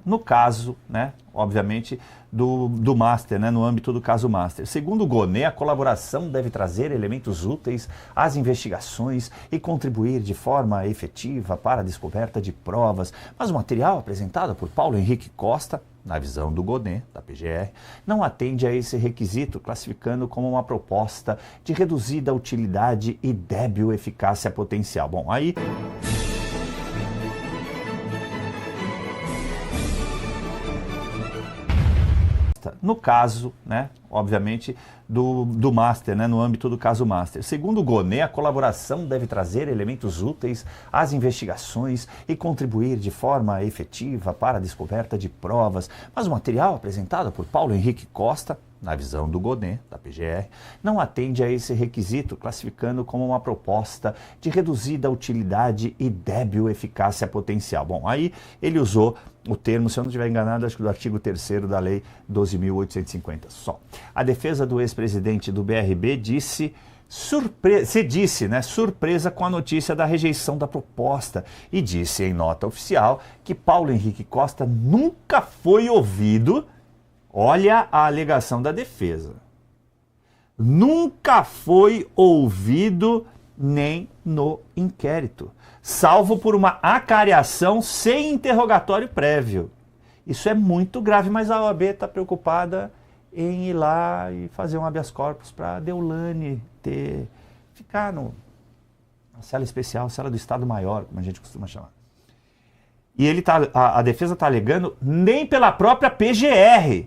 No caso, né, obviamente, do Master, né, no âmbito do caso Master. Segundo o Gonê, a colaboração deve trazer elementos úteis às investigações e contribuir de forma efetiva para a descoberta de provas. Mas o material apresentado por Paulo Henrique Costa, na visão do Gonê, da PGR, não atende a esse requisito, classificando como uma proposta de reduzida utilidade e débil eficácia potencial. Bom, aí... No caso, né, obviamente, do Master, né, no âmbito do caso Master. Segundo o Gonê, a colaboração deve trazer elementos úteis às investigações e contribuir de forma efetiva para a descoberta de provas. Mas o material apresentado por Paulo Henrique Costa, na visão do Gonê, da PGR, não atende a esse requisito, classificando como uma proposta de reduzida utilidade e débil eficácia potencial. Bom, aí ele usou o termo, se eu não estiver enganado, acho que do artigo 3º da Lei 12.850, só. A defesa do ex-presidente do BRB disse surpresa com a notícia da rejeição da proposta e disse em nota oficial que Paulo Henrique Costa nunca foi ouvido. Olha a alegação da defesa. Nunca foi ouvido nem no inquérito, salvo por uma acariação sem interrogatório prévio. Isso é muito grave, mas a OAB está preocupada em ir lá e fazer um habeas corpus para a Deolane ficar na cela especial, cela do Estado Maior, como a gente costuma chamar. E a defesa está alegando nem pela própria PGR.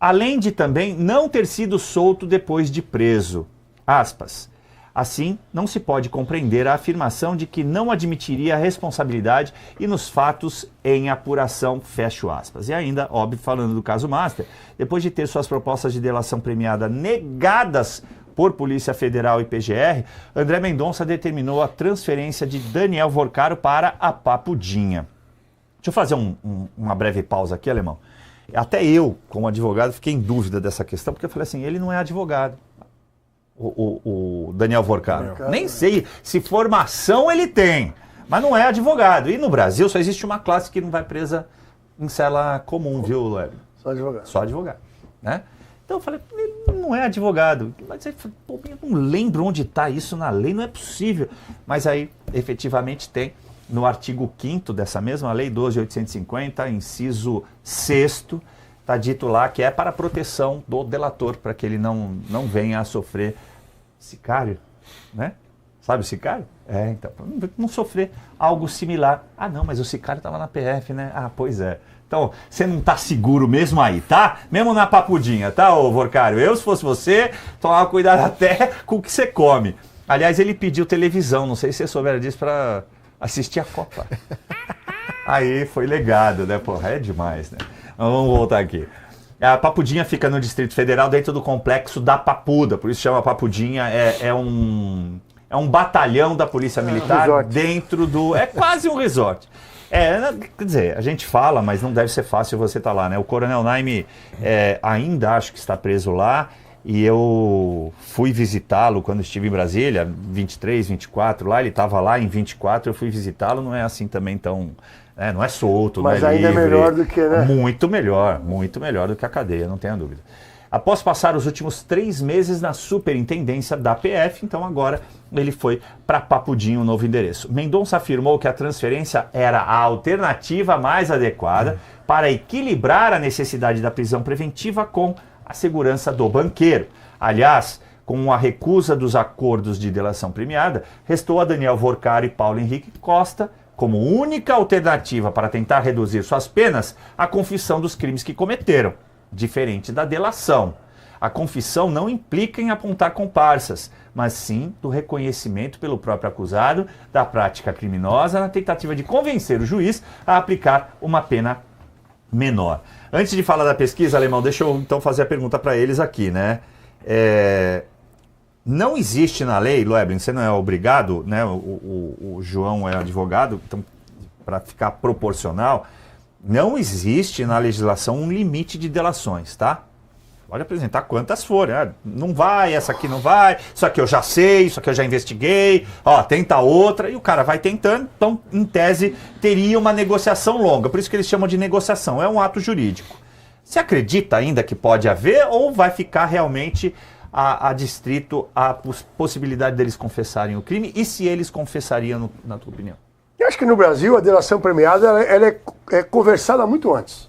Além de também não ter sido solto depois de preso. Aspas. Assim, não se pode compreender a afirmação de que não admitiria a responsabilidade e nos fatos em apuração, fecho aspas. E ainda, óbvio, falando do caso Master, depois de ter suas propostas de delação premiada negadas por Polícia Federal e PGR, André Mendonça determinou a transferência de Daniel Vorcaro para a Papudinha. Deixa eu fazer uma breve pausa aqui, Alemão. Até eu, como advogado, fiquei em dúvida dessa questão, porque eu falei assim, ele não é advogado, o Daniel Vorcaro. Nem sei se formação ele tem, mas não é advogado. E no Brasil só existe uma classe que não vai presa em cela comum, viu, Leber? Só advogado. Só advogado, né? Então eu falei, ele não é advogado. Mas eu não lembro onde está isso na lei, não é possível. Mas aí, efetivamente, tem. No artigo 5º dessa mesma lei, 12.850, inciso 6º, está dito lá que é para a proteção do delator, para que ele não venha a sofrer sicário, né? Sabe o sicário? Então, para não sofrer algo similar. Ah, não, mas o sicário está lá na PF, né? Ah, pois é. Então, você não está seguro mesmo aí, tá? Mesmo na Papudinha, tá, ô Vorcário? Eu, se fosse você, tomava cuidado até com o que você come. Aliás, ele pediu televisão, não sei se você souberam disso, para assistir a Copa. Aí foi legado, né? Porra, é demais, né? Vamos voltar aqui. A Papudinha fica no Distrito Federal, dentro do complexo da Papuda, por isso chama Papudinha, é um batalhão da Polícia Militar dentro do... É quase um resort. Quer dizer, a gente fala, mas não deve ser fácil você estar lá, né? O Coronel Naime ainda acho que está preso lá, e eu fui visitá-lo quando estive em Brasília, 23, 24, lá, ele estava lá em 24, eu fui visitá-lo, não é assim também tão... não é solto, mas não é ainda livre. É melhor do que, né? Muito melhor do que a cadeia, não tenha dúvida. Após passar os últimos 3 meses na superintendência da PF, então agora ele foi para Papudinho, um novo endereço. Mendonça afirmou que a transferência era a alternativa mais adequada para equilibrar a necessidade da prisão preventiva com a segurança do banqueiro. Aliás, com a recusa dos acordos de delação premiada, restou a Daniel Vorcaro e Paulo Henrique Costa, como única alternativa para tentar reduzir suas penas, a confissão dos crimes que cometeram, diferente da delação. A confissão não implica em apontar comparsas, mas sim do reconhecimento pelo próprio acusado da prática criminosa na tentativa de convencer o juiz a aplicar uma pena menor. Antes de falar da pesquisa, Alemão, deixa eu então fazer a pergunta para eles aqui, né? Não existe na lei, Loeblin, você não é obrigado, né? O João é advogado, então, para ficar proporcional, não existe na legislação um limite de delações, tá? Pode apresentar quantas forem. Não vai, essa aqui não vai, isso aqui eu já sei, isso aqui eu já investiguei, tenta outra, e o cara vai tentando. Então, em tese, teria uma negociação longa. Por isso que eles chamam de negociação. É um ato jurídico. Você acredita ainda que pode haver ou vai ficar realmente a distrito a possibilidade deles confessarem o crime? E se eles confessariam, na tua opinião? Eu acho que no Brasil a delação premiada ela é conversada muito antes.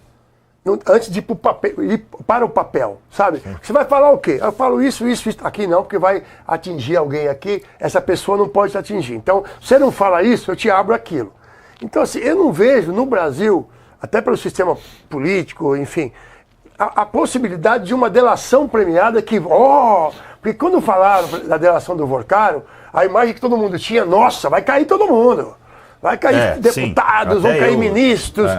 Antes de ir para o papel, sabe? Sim. Você vai falar o quê? Eu falo isso. Aqui não, porque vai atingir alguém aqui, essa pessoa não pode te atingir. Então, você não fala isso, eu te abro aquilo. Então, assim, eu não vejo no Brasil, até pelo sistema político, enfim, a possibilidade de uma delação premiada que, porque quando falaram da delação do Vorcaro, a imagem que todo mundo tinha, nossa, vai cair todo mundo. Vai cair deputados, vão cair ministros,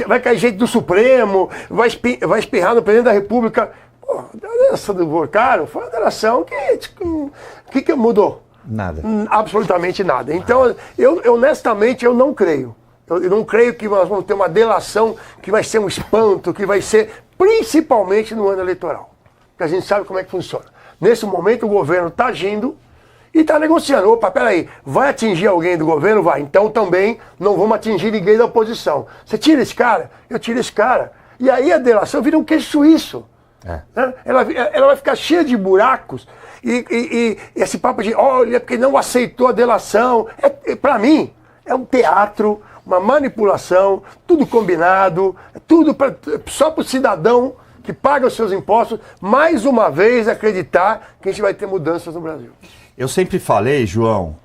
vai cair gente do Supremo, vai espirrar no presidente da República. Pô, a delação do Vorcaro foi uma delação que mudou? Nada. Absolutamente nada. Então, eu honestamente, eu não creio. Eu não creio que nós vamos ter uma delação que vai ser um espanto, que vai ser principalmente no ano eleitoral. Porque a gente sabe como é que funciona. Nesse momento, o governo está agindo e está negociando. Opa, peraí, vai atingir alguém do governo? Vai. Então também não vamos atingir ninguém da oposição. Você tira esse cara? Eu tiro esse cara. E aí a delação vira um queijo suíço. Né? Ela vai ficar cheia de buracos. E esse papo de, olha, porque não aceitou a delação. Para mim, é um teatro, uma manipulação, tudo combinado, tudo só para o cidadão que paga os seus impostos, mais uma vez acreditar que a gente vai ter mudanças no Brasil. Eu sempre falei, João,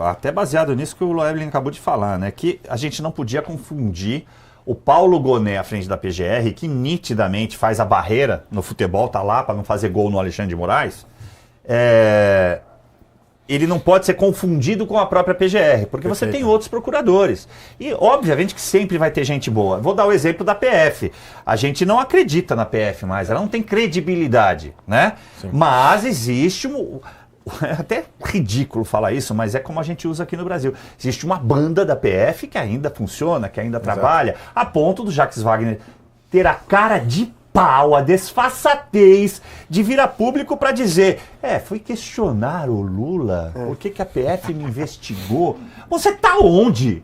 até baseado nisso que o Loeblin acabou de falar, né, que a gente não podia confundir o Paulo Gonet à frente da PGR, que nitidamente faz a barreira no futebol, tá lá para não fazer gol no Alexandre de Moraes, ele não pode ser confundido com a própria PGR, porque Perfeito. Você tem outros procuradores. E, obviamente, que sempre vai ter gente boa. Vou dar o exemplo da PF. A gente não acredita na PF mais, ela não tem credibilidade, né? Sim. Mas existe é até ridículo falar isso, mas é como a gente usa aqui no Brasil. Existe uma banda da PF que ainda funciona, que ainda trabalha, a ponto do Jacques Wagner ter a cara de pau, a desfaçatez de vir a público para dizer, fui questionar o Lula, por que a PF me investigou? Você tá onde?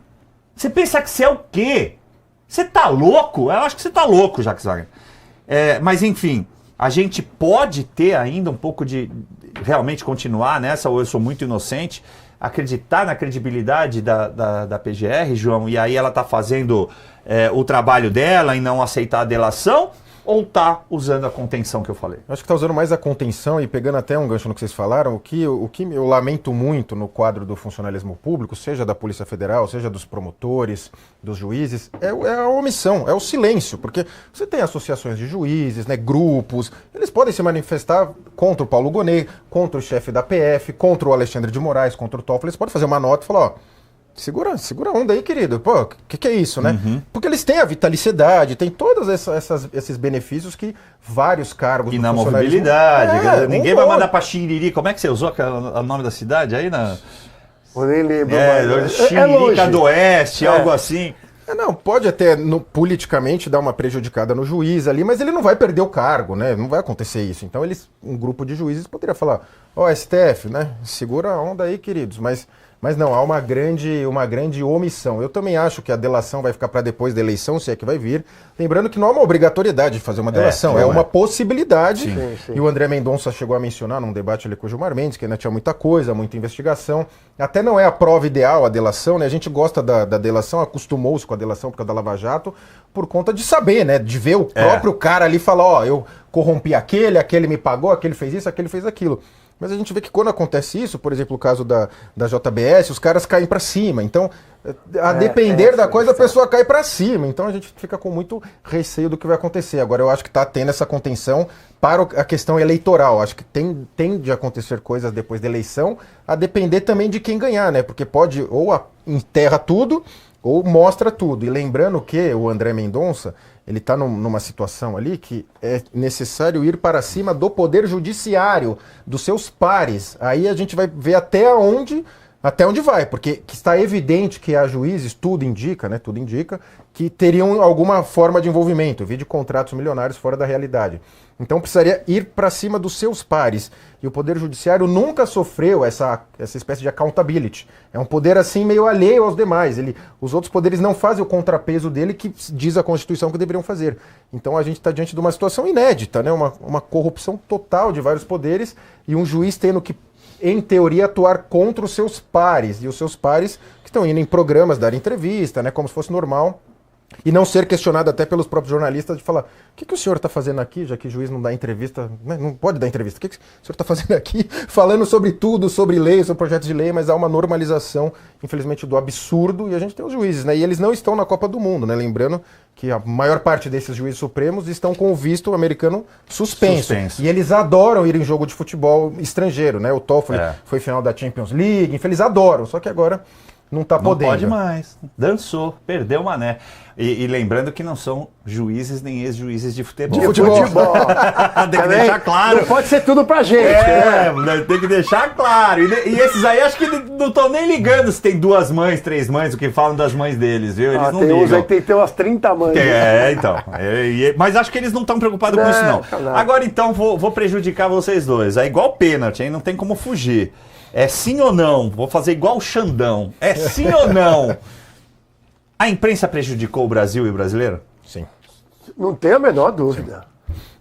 Você pensa que você é o quê? Você tá louco? Eu acho que você tá louco, Jacques Wagner. Mas enfim, a gente pode ter ainda um pouco de realmente continuar nessa, ou eu sou muito inocente, acreditar na credibilidade da PGR, João, e aí ela tá fazendo o trabalho dela e não aceitar a delação, ou tá usando a contenção que eu falei? Eu acho que tá usando mais a contenção e pegando até um gancho no que vocês falaram, o que eu lamento muito no quadro do funcionalismo público, seja da Polícia Federal, seja dos promotores, dos juízes, é a omissão, é o silêncio, porque você tem associações de juízes, né, grupos, eles podem se manifestar contra o Paulo Gonet, contra o chefe da PF, contra o Alexandre de Moraes, contra o Toffoli, eles podem fazer uma nota e falar, segura a onda aí, querido. Pô, o que é isso, né? Uhum. Porque eles têm a vitaliciedade, tem todos esses benefícios que vários cargos... E na mobilidade. Ninguém vai mandar pra Xiriri. Como é que você usou o nome da cidade aí? Eu nem lembro. Xiririca do Oeste, algo assim. Não, pode até politicamente dar uma prejudicada no juiz ali, mas ele não vai perder o cargo, né? Não vai acontecer isso. Então um grupo de juízes poderia falar, STF, né? Segura a onda aí, queridos, mas não, há uma grande omissão. Eu também acho que a delação vai ficar para depois da eleição, se é que vai vir. Lembrando que não há uma obrigatoriedade de fazer uma delação, é uma possibilidade. Sim. E o André Mendonça chegou a mencionar num debate ali com o Gilmar Mendes, que ainda tinha muita coisa, muita investigação. Até não é a prova ideal a delação, né? A gente gosta da delação, acostumou-se com a delação por causa da Lava Jato, por conta de saber, né? De ver o próprio cara ali falar, eu corrompi aquele me pagou, aquele fez isso, aquele fez aquilo. Mas a gente vê que quando acontece isso, por exemplo, o caso da JBS, os caras caem para cima. Então, a depender da coisa, a pessoa cai para cima. Então a gente fica com muito receio do que vai acontecer. Agora eu acho que está tendo essa contenção para a questão eleitoral. Acho que tem de acontecer coisas depois da eleição, a depender também de quem ganhar, né? Porque pode ou enterra tudo ou mostra tudo. E lembrando que o André Mendonça, ele está numa situação ali que é necessário ir para cima do poder judiciário, dos seus pares. Aí a gente vai ver até onde vai, porque está evidente que há juízes, tudo indica, que teriam alguma forma de envolvimento, vi de contratos milionários fora da realidade. Então precisaria ir para cima dos seus pares. E o Poder Judiciário nunca sofreu essa espécie de accountability. É um poder assim meio alheio aos demais. Os outros poderes não fazem o contrapeso dele que diz a Constituição que deveriam fazer. Então a gente está diante de uma situação inédita, né? Uma corrupção total de vários poderes e um juiz tendo que, em teoria, atuar contra os seus pares. E os seus pares que estão indo em programas, dar entrevista, né? Como se fosse normal. E não ser questionado até pelos próprios jornalistas de falar: o que o senhor está fazendo aqui, já que o juiz não dá entrevista, né? Não pode dar entrevista, o que o senhor está fazendo aqui, falando sobre tudo, sobre lei, sobre projetos de lei, mas há uma normalização, infelizmente, do absurdo, e a gente tem os juízes, né? E eles não estão na Copa do Mundo, né? Lembrando que a maior parte desses juízes supremos estão com o visto americano suspenso. E eles adoram ir em jogo de futebol estrangeiro, né? O Toffoli foi final da Champions League, enfim, eles adoram, só que agora não está podendo. Não pode mais. Dançou, perdeu o mané. E lembrando que não são juízes nem ex-juízes de futebol. De futebol. Tem que deixar claro. Não pode ser tudo pra gente. Tem que deixar claro. E esses aí acho que não estão nem ligando se tem 2 mães, 3 mães, o que falam das mães deles, viu? Eles não tem ligam. Uns aí tem umas 30 mães. Então. Mas acho que eles não estão preocupados com isso, não. Agora então vou prejudicar vocês dois. É igual pênalti, hein? Não tem como fugir. É sim ou não? Vou fazer igual o Xandão. É sim ou não? A imprensa prejudicou o Brasil e o brasileiro? Sim. Não tenho a menor dúvida.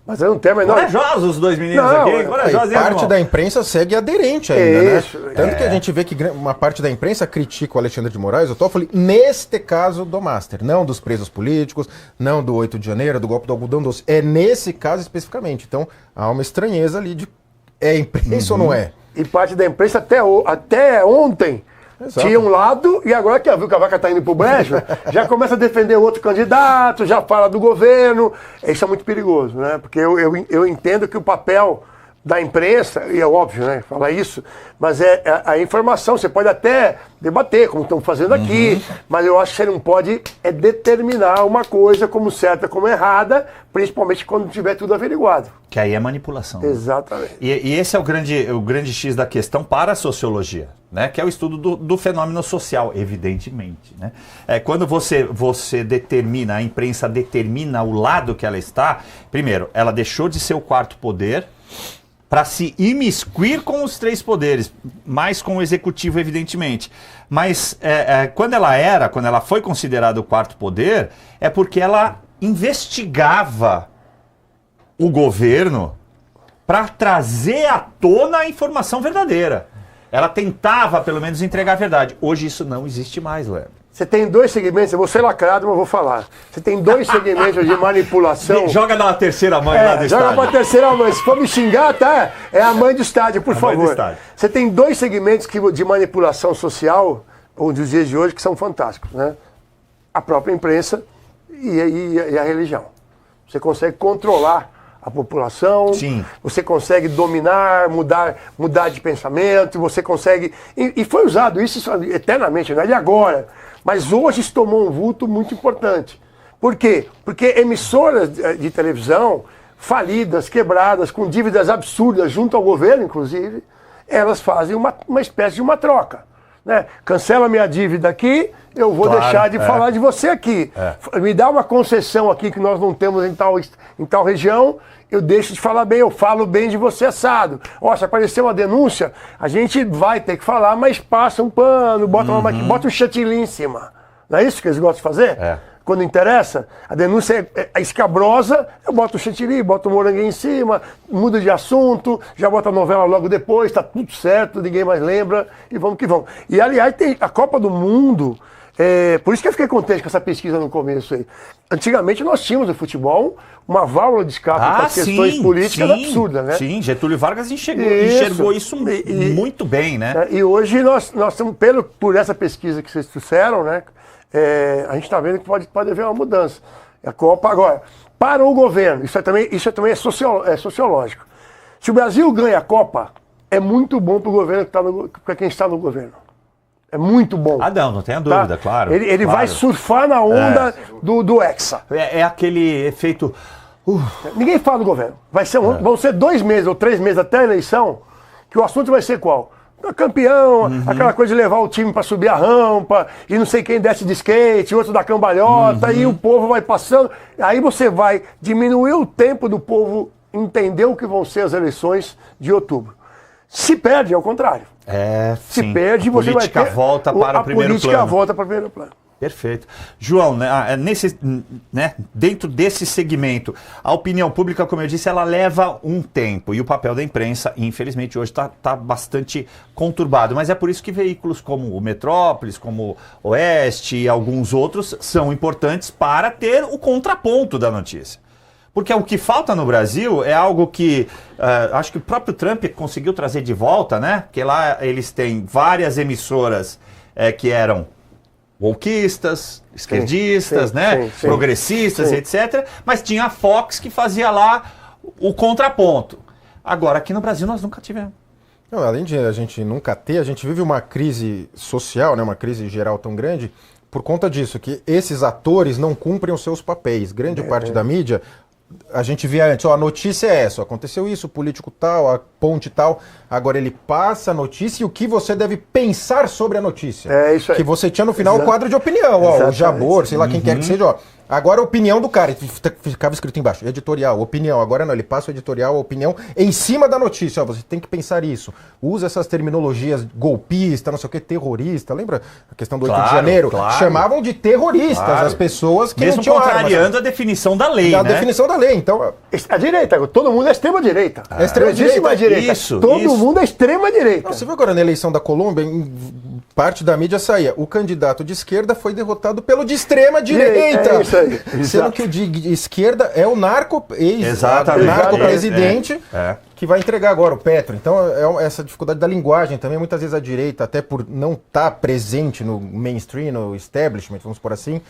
Mas eu não tenho a menor dúvida. Corajosos os dois meninos aqui. Corajosos, parte da imprensa segue aderente ainda, Isso, né? Tanto que a gente vê que uma parte da imprensa critica o Alexandre de Moraes, o Toffoli, neste caso do Master. Não dos presos políticos, não do 8 de janeiro, do golpe do algodão doce. É nesse caso especificamente. Então, há uma estranheza ali de é imprensa ou não é? E parte da imprensa até ontem tinha um lado, e agora que viu que a vaca está indo pro brejo, já começa a defender outro candidato, já fala do governo. Isso é muito perigoso, né? Porque eu entendo que o papel da imprensa, e é óbvio, né, falar isso, mas é a informação. Você pode até debater, como estamos fazendo aqui, mas eu acho que você não pode determinar uma coisa como certa, como errada, principalmente quando tiver tudo averiguado. Que aí é manipulação. Exatamente. E esse é o grande X da questão para a sociologia, né? Que é o estudo do fenômeno social, evidentemente. Né? Quando você determina, a imprensa determina o lado que ela está, primeiro, ela deixou de ser o quarto poder para se imiscuir com os 3 poderes, mais com o executivo, evidentemente. Mas quando ela foi considerada o quarto poder, é porque ela investigava o governo para trazer à tona a informação verdadeira. Ela tentava, pelo menos, entregar a verdade. Hoje isso não existe mais, Léo. Você tem 2 segmentos, eu vou ser lacrado, mas vou falar. Você tem 2 segmentos de manipulação. Joga na terceira mãe lá do estádio. Joga pra terceira mãe. Se for me xingar, tá? É a mãe do estádio, por favor. Mãe do estádio. Você tem 2 segmentos de manipulação social, ou dos dias de hoje, que são fantásticos, né? A própria imprensa e a religião. Você consegue controlar a população, sim. Você consegue dominar, mudar de pensamento, você consegue... E foi usado isso eternamente, não é de agora. Mas hoje isso tomou um vulto muito importante. Por quê? Porque emissoras de televisão, falidas, quebradas, com dívidas absurdas junto ao governo, inclusive, elas fazem uma espécie de uma troca. Né? Cancela minha dívida aqui, eu vou deixar de falar de você aqui. Me dá uma concessão aqui que nós não temos em tal região, eu deixo de falar bem, eu falo bem de você assado. Se aparecer uma denúncia, a gente vai ter que falar, mas passa um pano, bota um chantilly em cima. Não é isso que eles gostam de fazer? Quando interessa, a denúncia é escabrosa, eu boto o chantilly, boto o moranguinho em cima, muda de assunto, já bota a novela logo depois, tá tudo certo, ninguém mais lembra, e vamos que vamos. E aliás, tem a Copa do Mundo, por isso que eu fiquei contente com essa pesquisa no começo aí. Antigamente nós tínhamos no futebol uma válvula de escape para as questões políticas absurda, né? Sim, Getúlio Vargas enxergou isso muito bem, né? E hoje nós estamos, por essa pesquisa que vocês trouxeram, né? A gente está vendo que pode haver uma mudança. A Copa agora, para o governo, isso também é sociológico. Se o Brasil ganha a Copa, é muito bom para o governo, para quem está no governo. É muito bom. Não tenha dúvida, claro. Ele vai surfar na onda do Hexa. É aquele efeito... Ninguém fala do governo. Vão ser 2 meses ou 3 meses até a eleição, que o assunto vai ser qual? campeão, aquela coisa de levar o time para subir a rampa, e não sei quem desce de skate, outro da cambalhota, e o povo vai passando. Aí você vai diminuir o tempo do povo entender o que vão ser as eleições de outubro. Se perde, ao contrário. Se perde, você vai ter... volta para o primeiro política plano. volta para o primeiro plano. Perfeito. João, dentro desse segmento, a opinião pública, como eu disse, ela leva um tempo. E o papel da imprensa, infelizmente, hoje está bastante conturbado. Mas é por isso que veículos como o Metrópolis, como o Oeste e alguns outros são importantes para ter o contraponto da notícia. Porque o que falta no Brasil é algo que acho que o próprio Trump conseguiu trazer de volta, né? Porque lá eles têm várias emissoras que eram wokeistas, esquerdistas, progressistas, etc. Mas tinha a Fox que fazia lá o contraponto. Agora, aqui no Brasil, nós nunca tivemos. Não, além de a gente nunca ter, a gente vive uma crise social, né, uma crise geral tão grande, por conta disso, que esses atores não cumprem os seus papéis. Grande parte da mídia, a gente via antes, a notícia é essa, aconteceu isso, o político tal, a ponte tal, agora ele passa a notícia e o que você deve pensar sobre a notícia. É isso aí. Que você tinha no final o quadro de opinião, o Jabor, sei lá quem quer que seja, agora a opinião do cara, ficava escrito embaixo, editorial, opinião, agora não, ele passa o editorial, a opinião em cima da notícia, você tem que pensar isso, usa essas terminologias golpista, não sei o que, terrorista, lembra a questão do 8 de janeiro? Chamavam de terroristas as pessoas que mesmo não tinham contrariando a definição da lei, a definição da lei, então... A direita, todo mundo é extrema-direita. É extrema-direita. Não existe direita. Todo mundo é extrema-direita. Você viu agora na eleição da Colômbia, parte da mídia saía, o candidato de esquerda foi derrotado pelo de extrema-direita. É isso aí. Sendo que o de esquerda é o narco-presidente que vai entregar agora o Petro. Então, essa dificuldade da linguagem também, muitas vezes a direita, até por não estar presente no mainstream, no establishment, vamos por assim,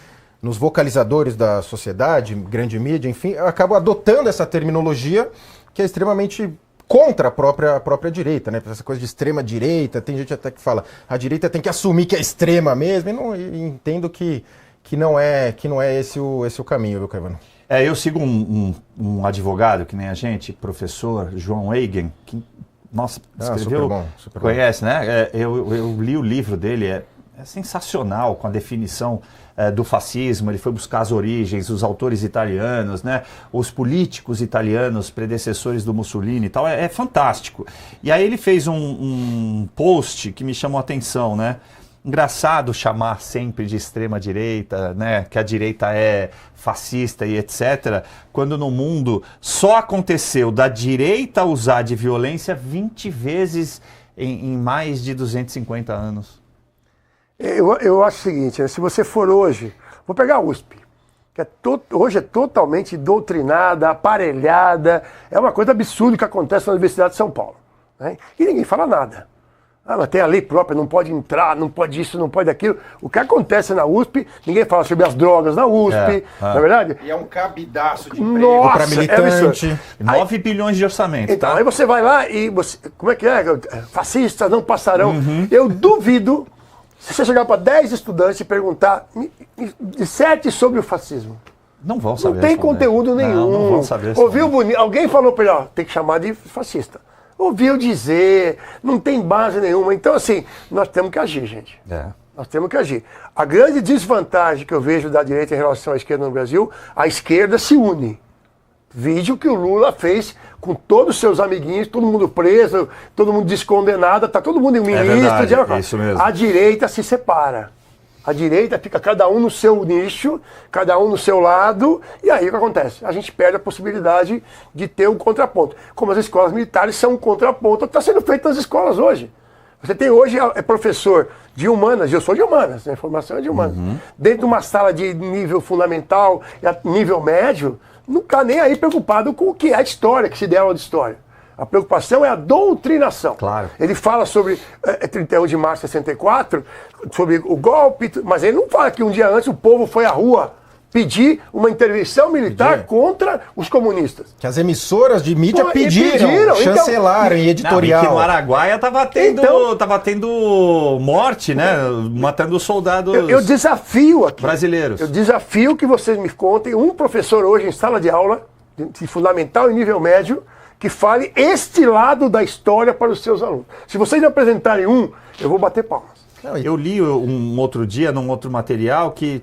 nos vocalizadores da sociedade, grande mídia, enfim, acaba adotando essa terminologia que é extremamente contra a própria direita, né? Essa coisa de extrema direita, tem gente até que fala, a direita tem que assumir que é extrema mesmo, e entendo que não é esse o caminho, viu, Caivano? Eu sigo um advogado, que nem a gente, professor João Eigen, que, nossa, escreveu, super conhece, bom. Né? Eu li o livro dele, é sensacional, com a definição do fascismo, ele foi buscar as origens, os autores italianos, né? Os políticos italianos, predecessores do Mussolini e tal, é fantástico. E aí ele fez um post que me chamou a atenção, né? Engraçado chamar sempre de extrema-direita, né? Que a direita é fascista e etc., quando no mundo só aconteceu da direita usar de violência 20 vezes em mais de 250 anos. Eu acho o seguinte, né? Se você for hoje, vou pegar a USP, que hoje é totalmente doutrinada, aparelhada, é uma coisa absurda que acontece na Universidade de São Paulo, né? E ninguém fala nada. Mas tem a lei própria, não pode entrar, não pode isso, não pode aquilo. O que acontece na USP, ninguém fala sobre as drogas na USP, não é verdade? E é um cabidaço de emprego para militante. 9 bilhões de orçamento, então, tá? aí você vai lá e você, como é que é? Fascistas não passarão. Eu duvido, se você chegar para 10 estudantes e perguntar, disserte sobre o fascismo. Não vão saber. Não tem conteúdo nenhum. Não vão saber. Ouviu bonito? Alguém falou para ele, tem que chamar de fascista. Ouviu dizer, não tem base nenhuma. Então, assim, nós temos que agir, gente. Nós temos que agir. A grande desvantagem que eu vejo da direita em relação à esquerda no Brasil, a esquerda se une. Vídeo que o Lula fez com todos os seus amiguinhos, todo mundo preso, todo mundo descondenado, tá todo mundo em ministro. Verdade, isso mesmo. A direita se separa. A direita fica cada um no seu nicho, cada um no seu lado, e aí o que acontece? A gente perde a possibilidade de ter um contraponto. Como as escolas militares são um contraponto, está sendo feito nas escolas hoje. Você tem hoje, professor de humanas, eu sou de humanas, a formação é de humanas. Dentro de uma sala de nível fundamental, nível médio, não está nem aí preocupado com o que é a história, que se der aula de história. A preocupação é a doutrinação. Claro. Ele fala sobre 31 de março de 64, sobre o golpe, mas ele não fala que um dia antes o povo foi à rua pedir uma intervenção militar contra os comunistas. Que as emissoras de mídia pediram, chancelaram em editorial. Que no Araguaia estava tendo morte, né? Matando soldados eu desafio aqui. Brasileiros. Eu desafio que vocês me contem um professor hoje em sala de aula, de fundamental e nível médio, que fale este lado da história para os seus alunos. Se vocês me apresentarem um, eu vou bater palmas. Eu li um outro dia, num outro material, que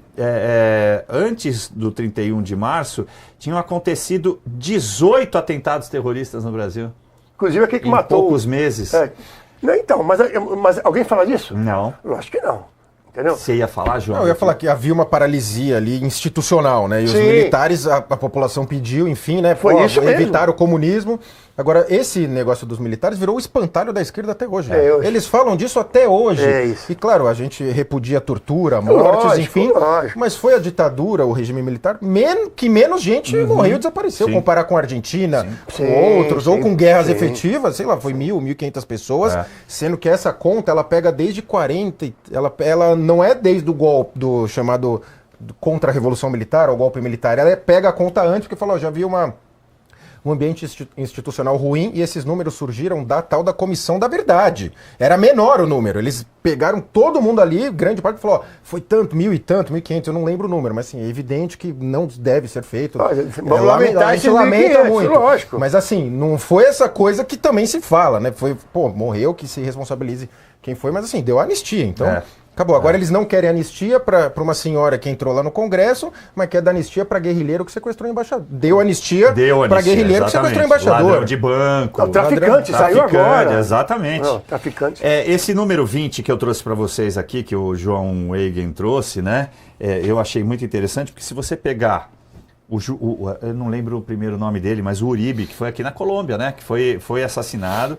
antes do 31 de março, tinham acontecido 18 atentados terroristas no Brasil. Inclusive aquele que matou... Em poucos meses. Não, então, mas alguém fala disso? Não. Eu acho que não. Entendeu? Você ia falar, João? Não, eu ia falar que havia uma paralisia ali institucional, né? E os militares, a população pediu, enfim, né? Foi isso mesmo. Evitar o comunismo. Agora, esse negócio dos militares virou o espantalho da esquerda até hoje. Hoje. Eles falam disso até hoje. É isso. E claro, a gente repudia a tortura, mortes, Lógico, enfim. lógico. Mas foi a ditadura, o regime militar, que menos gente morreu e desapareceu. Sim. Comparar com a Argentina, Sim, com outros, ou com guerras sim. efetivas, sei lá, foi 1.500 pessoas, sendo que essa conta, ela pega desde 40, ela não é desde o golpe, do chamado contra a Revolução Militar, ou golpe militar, ela pega a conta antes, porque falou, já havia um ambiente institucional ruim e esses números surgiram da tal da Comissão da Verdade. Era menor o número. Eles pegaram todo mundo ali, grande parte falou, ó, foi tanto, 1.000 e tanto, 1.500, eu não lembro o número, mas assim, é evidente que não deve ser feito. Vamos lamentar a esse gente lamenta muito. Lógico. Mas assim, não foi essa coisa que também se fala, né? Foi, morreu, que se responsabilize quem foi, mas assim, deu anistia, então... Acabou. Agora eles não querem anistia para uma senhora que entrou lá no Congresso, mas quer dar anistia para guerrilheiro que sequestrou embaixador. Deu anistia para guerrilheiro que sequestrou embaixador. Ladrão de banco. O traficante saiu agora. Exatamente. Não, traficante. Esse número 20 que eu trouxe para vocês aqui, que o João Eigen trouxe, né? Eu achei muito interessante, porque se você pegar eu não lembro o primeiro nome dele, mas o Uribe, que foi aqui na Colômbia, né? Que foi assassinado.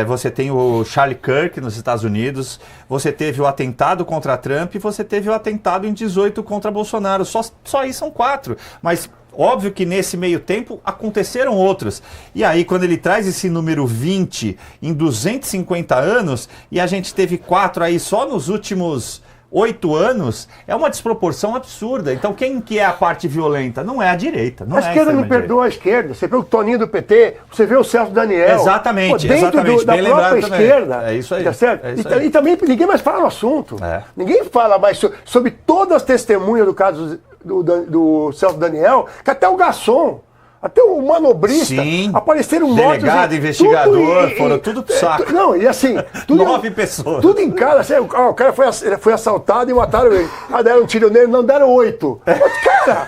Você tem o Charlie Kirk nos Estados Unidos, você teve o atentado contra Trump e você teve o atentado em 18 contra Bolsonaro. Só aí são 4. Mas óbvio que nesse meio tempo aconteceram outros. E aí quando ele traz esse número 20 em 250 anos e a gente teve 4 aí só nos últimos 8 anos, é uma desproporção absurda. Então quem que é a parte violenta? Não é a direita. Não a esquerda não perdoa a esquerda. Você vê o Toninho do PT, você vê o Celso Daniel. Exatamente, dentro exatamente. da Bem própria esquerda. É isso aí. Tá certo? É isso aí. E também ninguém mais fala no assunto. Ninguém fala mais sobre todas as testemunhas do caso do Celso Daniel, que até o garçom, até o manobrista, apareceram mortos. Delegado, investigador, foram tudo pro saco. Não, e assim... 9 pessoas. Tudo em casa. Assim, o cara foi assaltado e mataram ele. Deram um tiro nele, não deram 8. Mas, cara,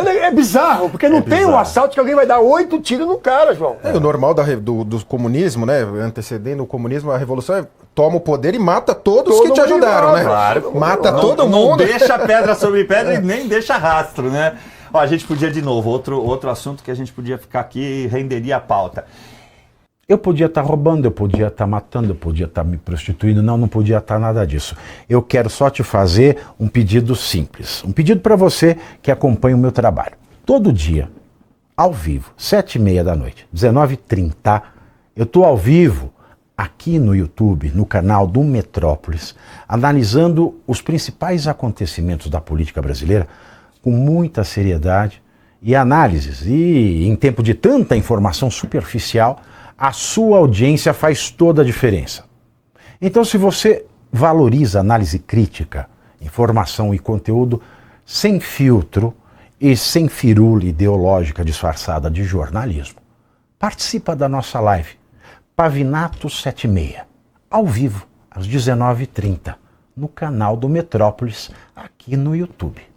é bizarro, porque não tem um assalto que alguém vai dar 8 tiros no cara, João. O normal do comunismo, né? Antecedendo o comunismo, a revolução toma o poder e mata todos que te ajudaram, né? Claro. Mata todo mundo. Não deixa pedra sobre pedra e nem deixa rastro, né? Ó, a gente podia, de novo, outro assunto que a gente podia ficar aqui e renderia a pauta. Eu podia estar roubando, eu podia estar matando, eu podia estar me prostituindo. Não podia estar nada disso. Eu quero só te fazer um pedido simples. Um pedido para você que acompanha o meu trabalho. Todo dia, ao vivo, 7h30 da noite, 19h30, eu estou ao vivo aqui no YouTube, no canal do Metrópolis, analisando os principais acontecimentos da política brasileira com muita seriedade e análises. E em tempo de tanta informação superficial, a sua audiência faz toda a diferença. Então, se você valoriza análise crítica, informação e conteúdo sem filtro e sem firula ideológica disfarçada de jornalismo, participa da nossa live Pavinato 7h30, ao vivo, às 19h30, no canal do Metrópolis, aqui no YouTube.